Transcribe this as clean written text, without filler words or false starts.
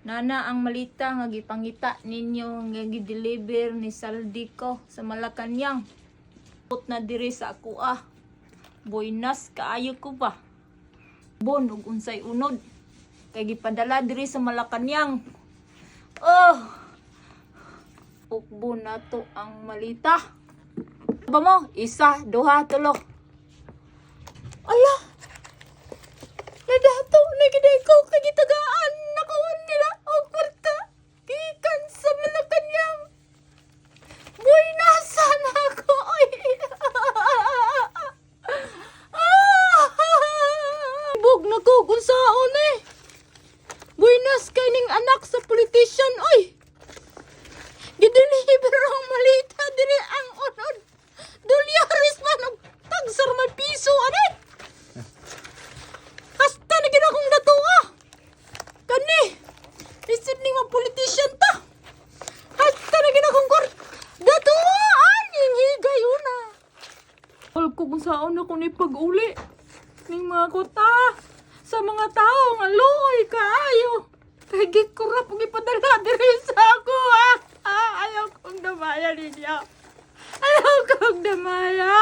Nana ang malita nga gipangita ninyo nga gi-deliver ni Saldico sa Malacañang. Put na diri sa ako Buenas kaayo ko ba. Bon ug unsay unod. Kay gipadala diri sa Malacañang. Oh. Ukbo na to ang malita. Ba mo? Isa, duha, tulo. Ala. Nadato na giday ko kay gitagaan nakawan nila og kwarta gikan sa Malacañang. Boy nasa na ako oy. Bug na ko kung saon eh. Buenas kay ning anak sa politician oy. Gideliver ang malita diri ang unod. $2 man og tagsar man piso ani. Hasta na gid akong datua. Kani. Isip ning mga politician ta. Hasta na gid akong datuan yung higay una. Wal ko kung saan ako ni pag-uli. Ning mga kota sa mga tao nga luoy kaayo. Kay gikurap og ipadala diri sa ako ayaw kong damaya ninyo. Ayaw kong damaya.